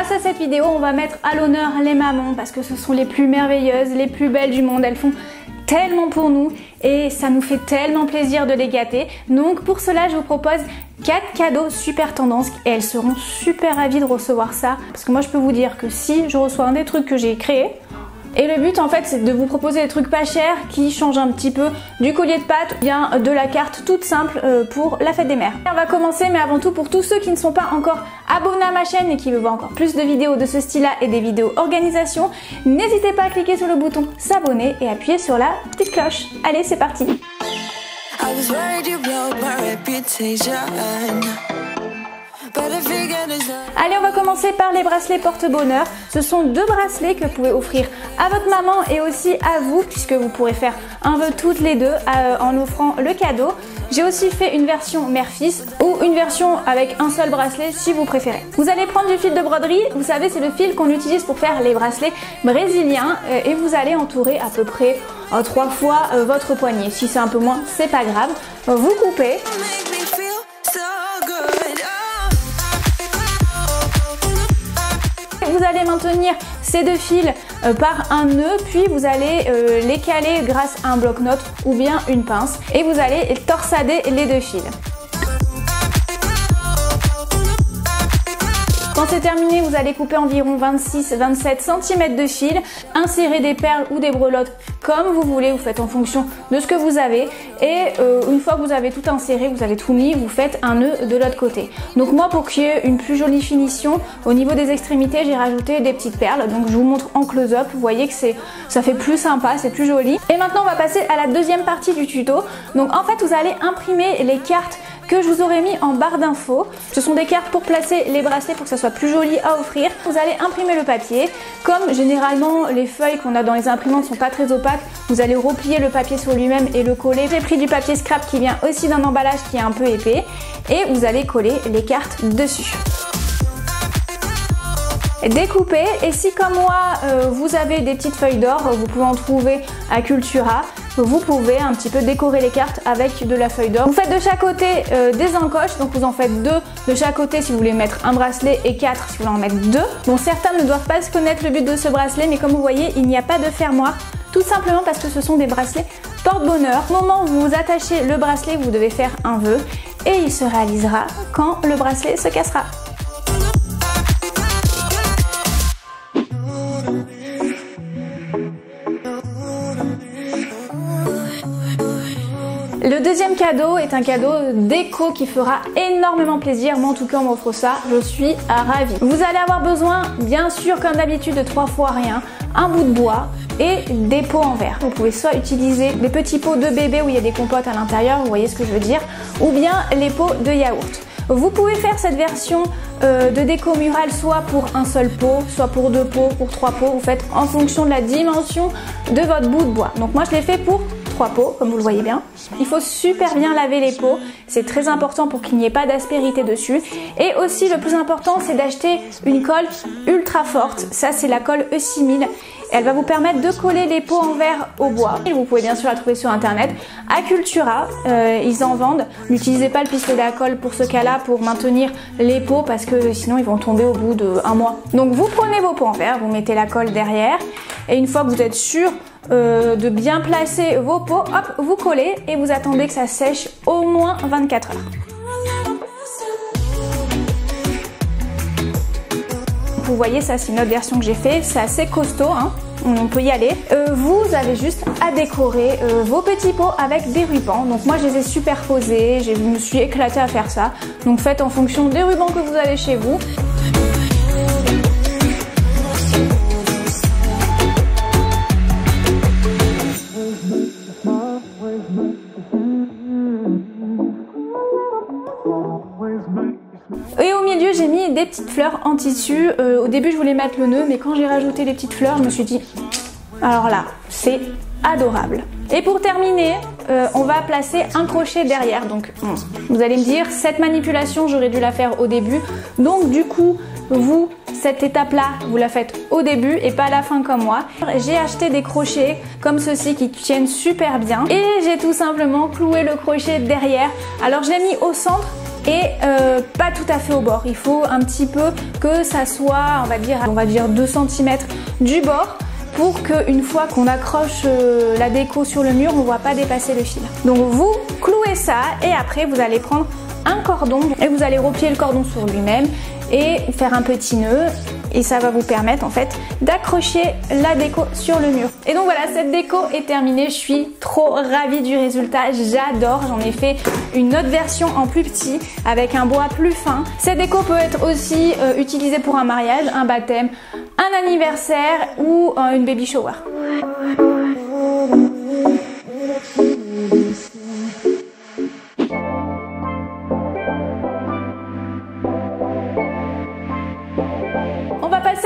Grâce à cette vidéo, on va mettre à l'honneur les mamans parce que ce sont les plus merveilleuses, les plus belles du monde. Elles font tellement pour nous et ça nous fait tellement plaisir de les gâter. Donc pour cela, je vous propose 4 cadeaux super tendance et elles seront super ravies de recevoir ça. Parce que moi, je peux vous dire que si je reçois un des trucs que j'ai créés, et le but en fait c'est de vous proposer des trucs pas chers qui changent un petit peu du collier de pâte, bien de la carte toute simple pour la fête des mères. On va commencer, mais avant tout pour tous ceux qui ne sont pas encore abonnés à ma chaîne et qui veulent voir encore plus de vidéos de ce style là et des vidéos organisation, n'hésitez pas à cliquer sur le bouton s'abonner et appuyer sur la petite cloche. Allez, c'est parti. Allez, on va commencer par les bracelets porte-bonheur. Ce sont 2 bracelets que vous pouvez offrir à votre maman et aussi à vous, puisque vous pourrez faire un vœu toutes les deux en offrant le cadeau. J'ai aussi fait une version mère-fils ou une version avec un seul bracelet si vous préférez. Vous allez prendre du fil de broderie, vous savez c'est le fil qu'on utilise pour faire les bracelets brésiliens et vous allez entourer à peu près 3 fois votre poignet. Si c'est un peu moins, c'est pas grave. Vous coupez. Vous allez maintenir ces 2 fils par un nœud, puis vous allez les caler grâce à un bloc-notes ou bien une pince et vous allez torsader les 2 fils. Quand c'est terminé, vous allez couper environ 26-27 cm de fil, insérer des perles ou des breloques comme vous voulez, vous faites en fonction de ce que vous avez et une fois que vous avez tout inséré, vous avez tout mis, vous faites un nœud de l'autre côté. Donc moi, pour qu'il y ait une plus jolie finition, au niveau des extrémités, j'ai rajouté des petites perles, donc je vous montre en close-up, vous voyez que ça fait plus sympa, c'est plus joli. Et maintenant, on va passer à la deuxième partie du tuto. Donc en fait, vous allez imprimer les cartes que je vous aurais mis en barre d'infos. Ce sont des cartes pour placer les bracelets pour que ça soit plus joli à offrir. Vous allez imprimer le papier. Comme généralement les feuilles qu'on a dans les imprimantes sont pas très opaques, vous allez replier le papier sur lui-même et le coller. J'ai pris du papier scrap qui vient aussi d'un emballage qui est un peu épais et vous allez coller les cartes dessus. Découper, et si comme moi vous avez des petites feuilles d'or, vous pouvez en trouver à Cultura, vous pouvez un petit peu décorer les cartes avec de la feuille d'or. Vous faites de chaque côté des encoches, donc vous en faites 2 de chaque côté si vous voulez mettre un bracelet et 4 si vous voulez en mettre 2. Bon, certains ne doivent pas se connaître le but de ce bracelet, mais comme vous voyez, il n'y a pas de fermoir, tout simplement parce que ce sont des bracelets porte-bonheur. Au moment où vous attachez le bracelet, vous devez faire un vœu et il se réalisera quand le bracelet se cassera. Le deuxième cadeau est un cadeau déco qui fera énormément plaisir. Moi en tout cas on m'offre ça, je suis ravie. Vous allez avoir besoin bien sûr comme d'habitude de 3 fois rien, un bout de bois et des pots en verre. Vous pouvez soit utiliser des petits pots de bébé où il y a des compotes à l'intérieur, vous voyez ce que je veux dire, ou bien les pots de yaourt. Vous pouvez faire cette version de déco murale soit pour un seul pot, soit pour 2 pots, pour 3 pots. Vous faites en fonction de la dimension de votre bout de bois. Donc moi je l'ai fait pour 3 pots, comme vous le voyez bien. Il faut super bien laver les pots, c'est très important pour qu'il n'y ait pas d'aspérité dessus. Et aussi le plus important, c'est d'acheter une colle ultra forte. Ça c'est la colle E6000. Elle va vous permettre de coller les pots en verre au bois. Et vous pouvez bien sûr la trouver sur internet. À Cultura, ils en vendent. N'utilisez pas le pistolet à colle pour ce cas-là, pour maintenir les pots, parce que sinon ils vont tomber au bout d'1 mois. Donc vous prenez vos pots en verre, vous mettez la colle derrière. Et une fois que vous êtes sûr de bien placer vos pots, hop, vous collez et vous attendez que ça sèche au moins 24 heures. Vous voyez, ça c'est une autre version que j'ai fait, c'est assez costaud, hein, on peut y aller. Vous avez juste à décorer vos petits pots avec des rubans. Donc moi je les ai superposés, je me suis éclatée à faire ça. Donc faites en fonction des rubans que vous avez chez vous. Et au milieu j'ai mis des petites fleurs en tissu. Au début je voulais mettre le nœud, mais quand j'ai rajouté les petites fleurs je me suis dit alors là c'est adorable. Et pour terminer on va placer un crochet derrière. Donc vous allez me dire cette manipulation j'aurais dû la faire au début, donc du coup vous cette étape là vous la faites au début et pas à la fin comme moi. J'ai acheté des crochets comme ceux-ci qui tiennent super bien et j'ai tout simplement cloué le crochet derrière. Alors je l'ai mis au centre et pas tout à fait au bord. Il faut un petit peu que ça soit, on va dire 2 cm du bord, pour qu'une fois qu'on accroche la déco sur le mur, on ne voit pas dépasser le fil. Donc vous clouez ça et après vous allez prendre un cordon et vous allez replier le cordon sur lui-même et faire un petit nœud, et ça va vous permettre en fait d'accrocher la déco sur le mur. Et donc voilà, cette déco est terminée, je suis trop ravie du résultat, j'adore. J'en ai fait une autre version en plus petit avec un bois plus fin. Cette déco peut être aussi utilisée pour un mariage, un baptême, un anniversaire ou une baby shower.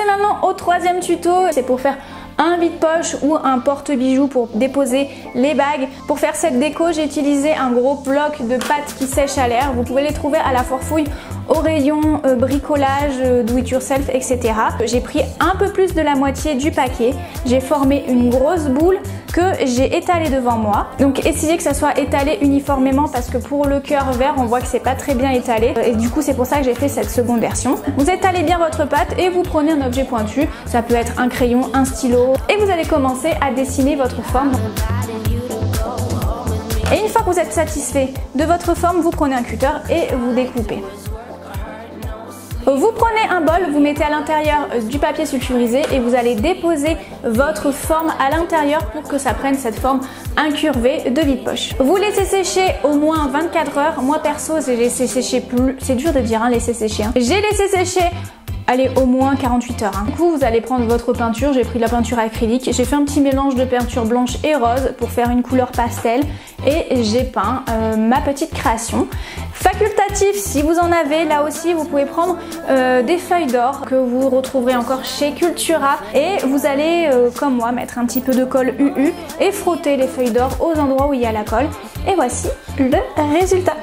Maintenant au troisième tuto, c'est pour faire un vide-poche ou un porte-bijoux pour déposer les bagues. Pour faire cette déco, j'ai utilisé un gros bloc de pâte qui sèche à l'air. Vous pouvez les trouver à la Forfouille au rayon bricolage, do it yourself, etc. J'ai pris un peu plus de la moitié du paquet. J'ai formé une grosse boule que j'ai étalée devant moi. Donc essayez que ça soit étalé uniformément parce que pour le cœur vert, on voit que c'est pas très bien étalé. Et du coup, c'est pour ça que j'ai fait cette seconde version. Vous étalez bien votre pâte et vous prenez un objet pointu. Ça peut être un crayon, un stylo. Et vous allez commencer à dessiner votre forme. Et une fois que vous êtes satisfait de votre forme, vous prenez un cutter et vous découpez. Vous prenez un bol, vous mettez à l'intérieur du papier sulfurisé et vous allez déposer votre forme à l'intérieur pour que ça prenne cette forme incurvée de vide-poche. Vous laissez sécher au moins 24 heures. Moi perso, j'ai laissé sécher plus... C'est dur de dire, hein, laisser sécher. Hein. J'ai laissé sécher... Allez, au moins 48 heures. Hein. Du coup, vous allez prendre votre peinture. J'ai pris de la peinture acrylique. J'ai fait un petit mélange de peinture blanche et rose pour faire une couleur pastel. Et j'ai peint ma petite création. Facultatif, si vous en avez, là aussi, vous pouvez prendre des feuilles d'or que vous retrouverez encore chez Cultura. Et vous allez, comme moi, mettre un petit peu de colle UU et frotter les feuilles d'or aux endroits où il y a la colle. Et voici le résultat.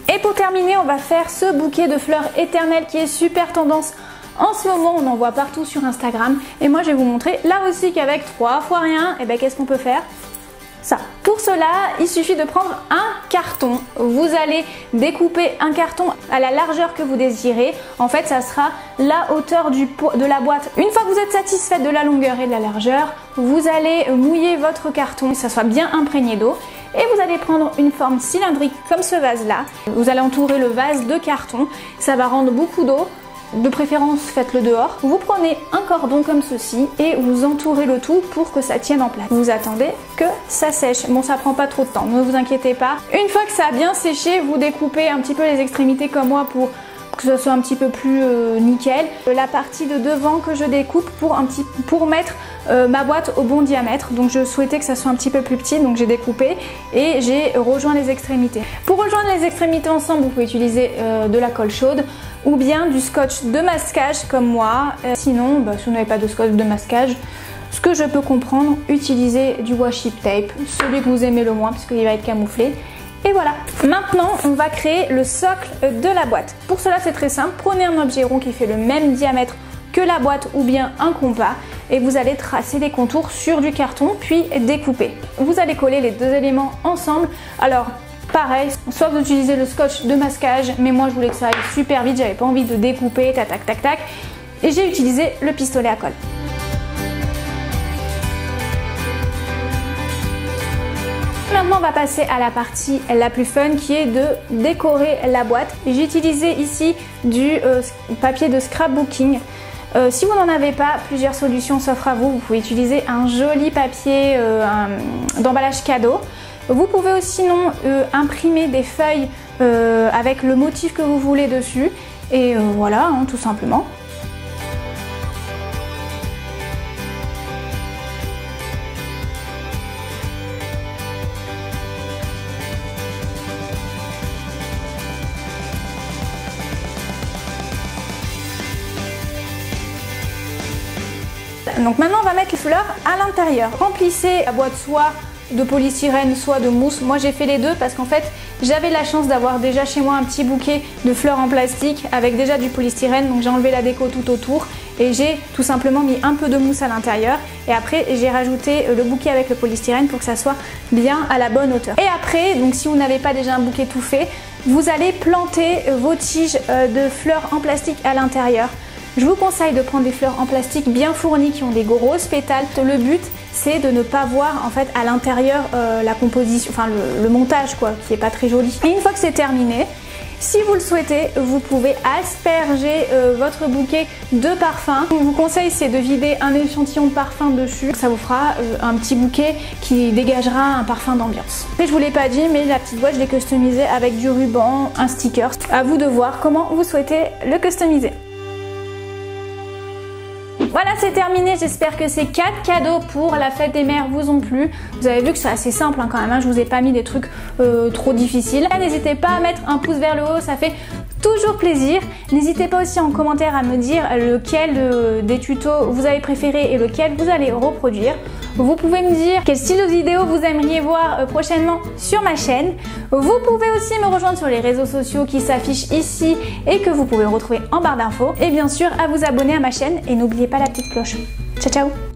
Et pour terminer, on va faire ce bouquet de fleurs éternelles qui est super tendance en ce moment. On en voit partout sur Instagram. Et moi, je vais vous montrer là aussi qu'avec 3 fois rien, et ben qu'est-ce qu'on peut faire? Ça. Pour cela, il suffit de prendre un carton. Vous allez découper un carton à la largeur que vous désirez. En fait, ça sera la hauteur de la boîte. Une fois que vous êtes satisfait de la longueur et de la largeur, vous allez mouiller votre carton, que ça soit bien imprégné d'eau. Et vous allez prendre une forme cylindrique comme ce vase-là. Vous allez entourer le vase de carton. Ça va rendre beaucoup d'eau. De préférence, faites-le dehors. Vous prenez un cordon comme ceci et vous entourez le tout pour que ça tienne en place. Vous attendez que ça sèche. Bon, ça prend pas trop de temps, ne vous inquiétez pas. Une fois que ça a bien séché, vous découpez un petit peu les extrémités comme moi pour que ce soit un petit peu plus nickel. La partie de devant que je découpe pour mettre ma boîte au bon diamètre. Donc je souhaitais que ça soit un petit peu plus petit, donc j'ai découpé et j'ai rejoint les extrémités. Pour rejoindre les extrémités ensemble, vous pouvez utiliser de la colle chaude ou bien du scotch de masquage comme moi. Sinon, si vous n'avez pas de scotch de masquage, ce que je peux comprendre, utilisez du washi tape, celui que vous aimez le moins parce qu'il va être camouflé. Et voilà, maintenant on va créer le socle de la boîte. Pour cela c'est très simple, prenez un objet rond qui fait le même diamètre que la boîte ou bien un compas et vous allez tracer des contours sur du carton puis découper. Vous allez coller les deux éléments ensemble. Alors pareil, soit vous utilisez le scotch de masquage, mais moi je voulais que ça aille super vite, j'avais pas envie de découper, tac tac tac tac, et j'ai utilisé le pistolet à colle. Maintenant on va passer à la partie la plus fun qui est de décorer la boîte. J'ai utilisé ici du papier de scrapbooking. Si vous n'en avez pas, plusieurs solutions s'offrent à vous. Vous pouvez utiliser un joli papier d'emballage cadeau. Vous pouvez aussi sinon imprimer des feuilles avec le motif que vous voulez dessus. Et voilà, hein, tout simplement. Donc maintenant on va mettre les fleurs à l'intérieur. Remplissez la boîte soit de polystyrène soit de mousse. Moi j'ai fait les deux parce qu'en fait j'avais la chance d'avoir déjà chez moi un petit bouquet de fleurs en plastique avec déjà du polystyrène, donc j'ai enlevé la déco tout autour et j'ai tout simplement mis un peu de mousse à l'intérieur et après j'ai rajouté le bouquet avec le polystyrène pour que ça soit bien à la bonne hauteur. Et après, donc si vous n'avez pas déjà un bouquet tout fait, vous allez planter vos tiges de fleurs en plastique à l'intérieur. Je vous conseille de prendre des fleurs en plastique bien fournies qui ont des grosses pétales. Le but c'est de ne pas voir en fait à l'intérieur la composition, enfin le montage quoi, qui est pas très joli. Et une fois que c'est terminé, si vous le souhaitez, vous pouvez asperger votre bouquet de parfum. Je vous conseille c'est de vider un échantillon de parfum dessus. Ça vous fera un petit bouquet qui dégagera un parfum d'ambiance. Et je vous l'ai pas dit, mais la petite boîte je l'ai customisée avec du ruban, un sticker. À vous de voir comment vous souhaitez le customiser. Voilà, c'est terminé. J'espère que ces 4 cadeaux pour la fête des mères vous ont plu. Vous avez vu que c'est assez simple quand même, hein. Je vous ai pas mis des trucs trop difficiles. N'hésitez pas à mettre un pouce vers le haut, ça fait toujours plaisir. N'hésitez pas aussi en commentaire à me dire lequel des tutos vous avez préféré et lequel vous allez reproduire. Vous pouvez me dire quel style de vidéo vous aimeriez voir prochainement sur ma chaîne. Vous pouvez aussi me rejoindre sur les réseaux sociaux qui s'affichent ici et que vous pouvez retrouver en barre d'infos. Et bien sûr à vous abonner à ma chaîne et n'oubliez pas la petite cloche. Ciao ciao!